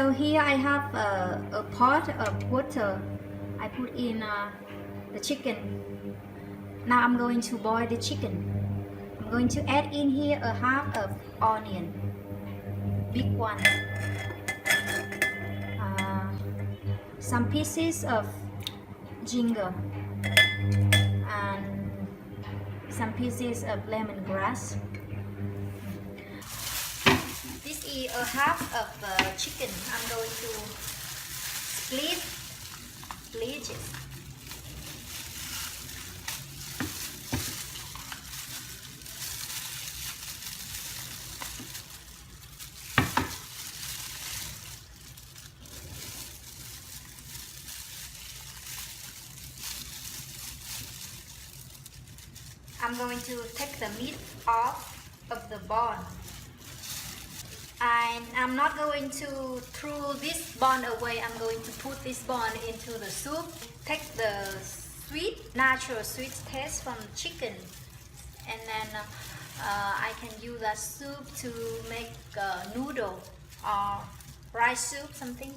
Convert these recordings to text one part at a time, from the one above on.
So here I have a pot of water. I put in the chicken. Now I'm going to boil the chicken. I'm going to add in here a half of onion, big one. Some pieces of ginger and some pieces of lemongrass. This is a half of chicken. I'm going to split pieces. I'm going to take the meat off of the bone. And I'm not going to throw this bone away. I'm going to put this bone into the soup. Take the sweet, natural sweet taste from chicken. And then I can use that soup to make noodle or rice soup, something.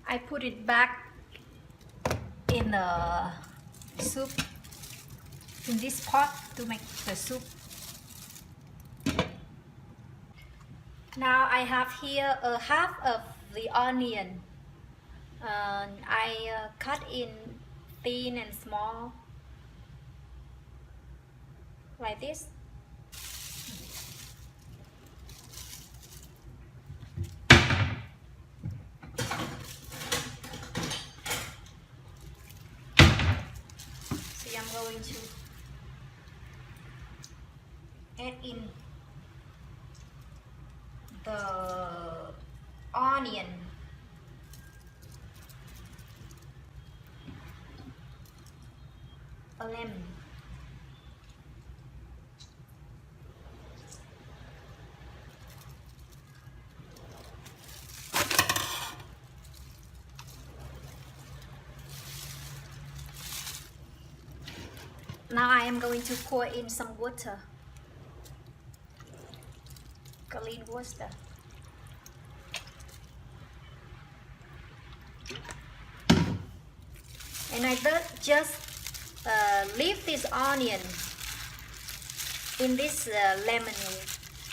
I put it back in the soup, in this pot to make the soup. Now I have here a half of the onion. I cut in thin and small like this. See, I'm going to add in the onion. A lemon. Now I am going to pour in some water. Clean water. And I just leave this onion in this lemon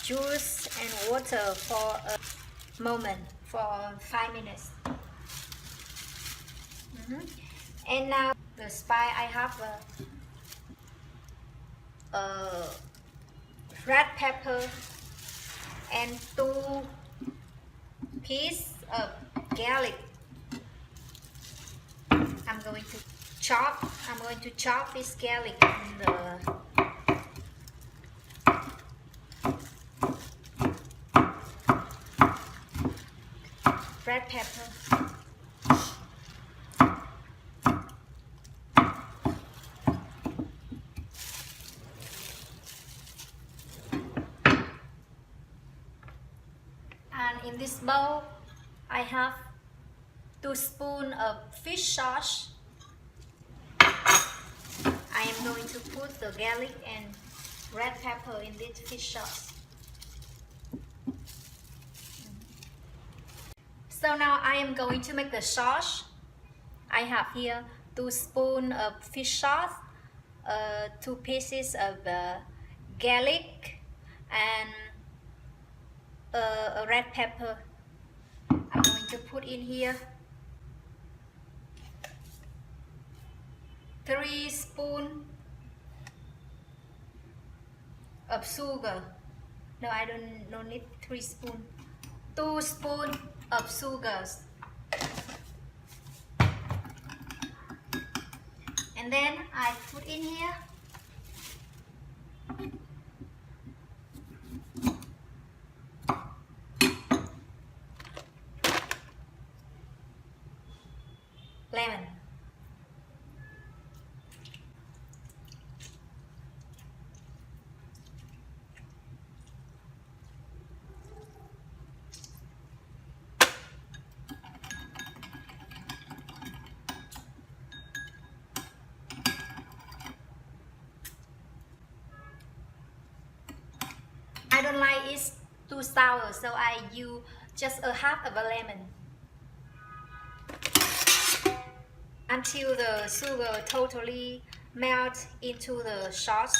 juice and water for a moment, for 5 minutes. And now the spice, I have a red pepper and 2 pieces of garlic. I'm going to chop this garlic in the red pepper. And in this bowl, I have 2 spoons of fish sauce. I am going to put the garlic and red pepper in this fish sauce. So now I am going to make the sauce. I have here 2 spoons of fish sauce, 2 pieces of garlic, and a red pepper. I'm going to put in here 3 spoons of sugar. No, I don't need 3 spoons. 2 spoons of sugars. And then I put in here lemon. is too sour, so I use just a half of a lemon until the sugar totally melt into the sauce.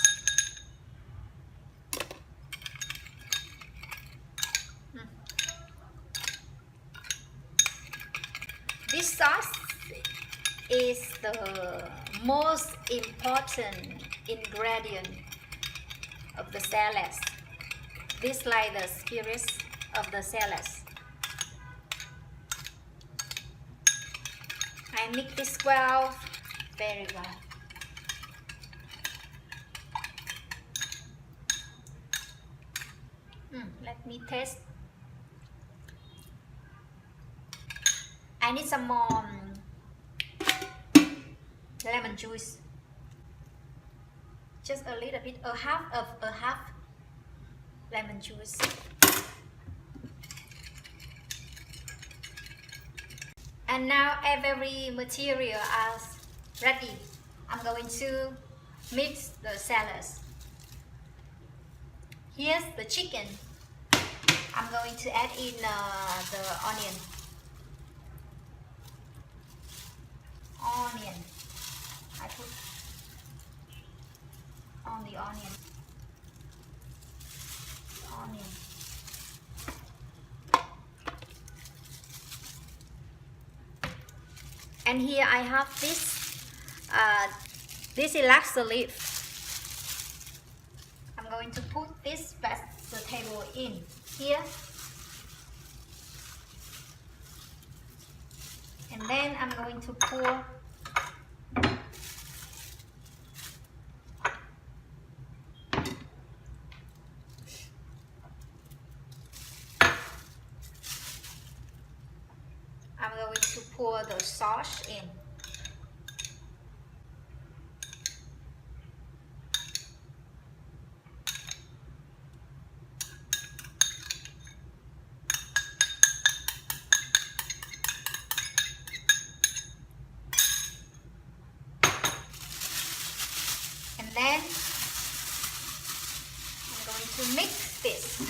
This sauce is the most important ingredient of the salad. This like the spirit of the salad. I mix this well, very well. Let me taste. I need some more lemon juice. Just a little bit, a half lemon juice. And now every material is ready. I'm going to mix the salads. Here's the chicken. I'm going to add in the onion. I put on the onion. And here I have this elixir leaf. I'm going to put this vegetable in here. And then I'm going to pour the sauce in. And then I'm going to mix this.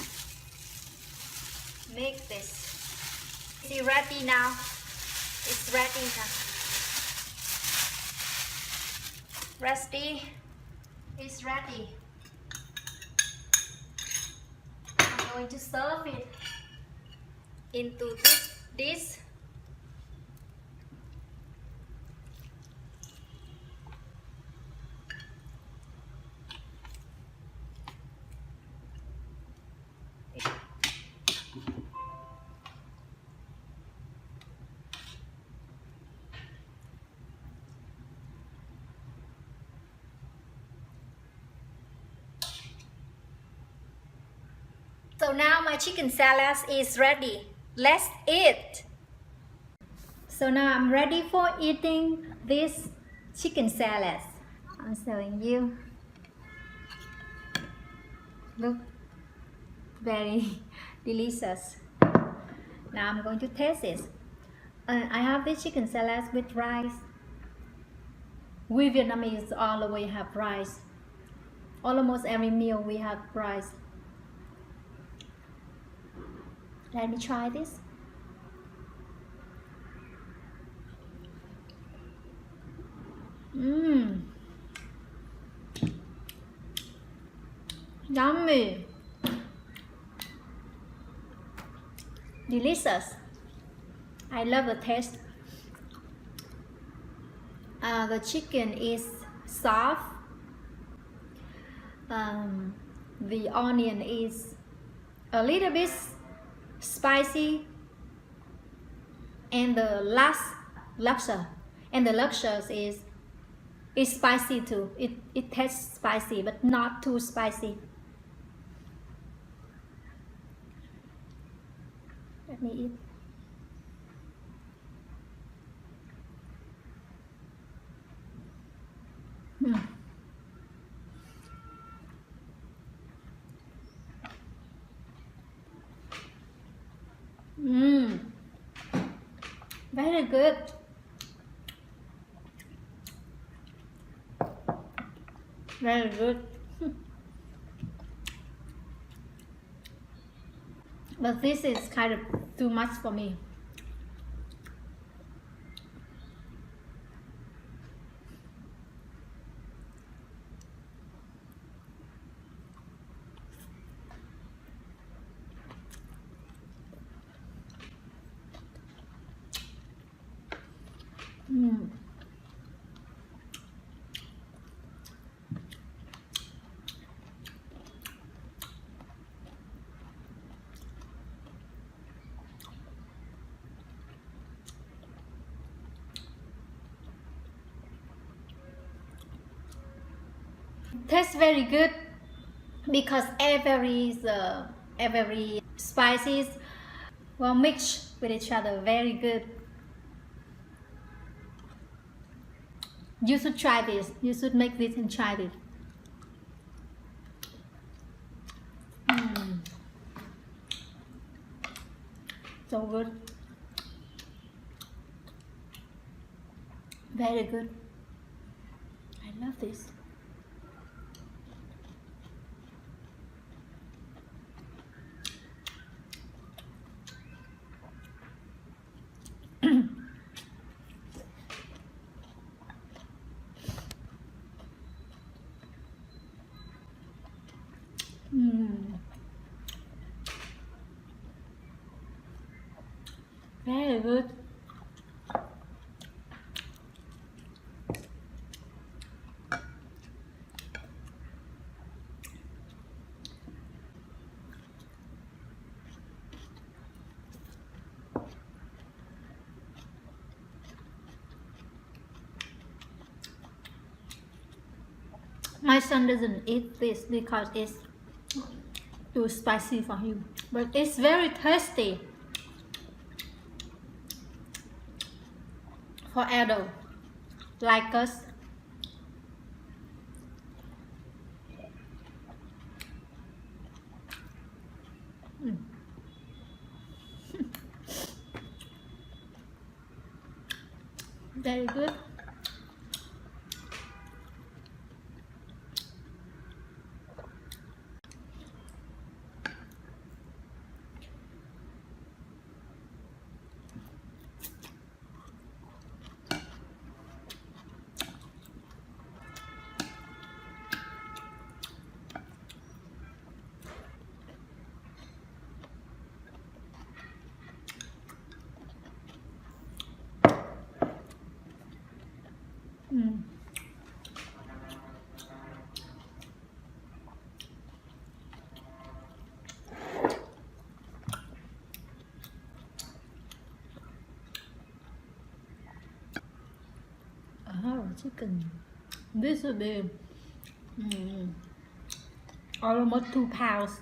Is it ready now? It's ready now. It's ready. I'm going to serve it into this dish. So now my chicken salad is ready. Let's eat. So now I'm ready for eating this chicken salad. I'm showing you. Look, very delicious. Now I'm going to taste it. I have this chicken salad with rice. We Vietnamese always have rice. Almost every meal we have rice. Let me try this. Yummy. Delicious. I love the taste. The chicken is soft. The onion is a little bit spicy, and the lobster is spicy too. It tastes spicy, but not too spicy. Let me eat. Very good. Very good. but this is kind of too much for me. Tastes very good because every spices will mix with each other very good. You should try this. You should make this and try it. So good. Very good. I love this. Very good. My son doesn't eat this because it's too spicy for him, but it's very tasty for adults like us. Very good. Oh, chicken. This would be almost 2 pounds.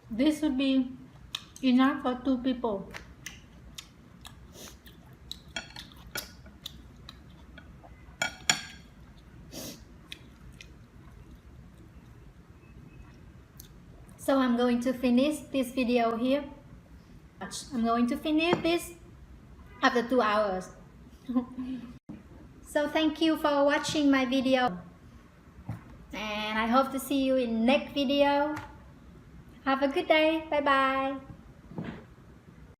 This would be enough for 2 people. So I'm going to finish this video here. I'm going to finish this after 2 hours. So thank you for watching my video, and I hope to see you in next video. Have a good day. Bye bye.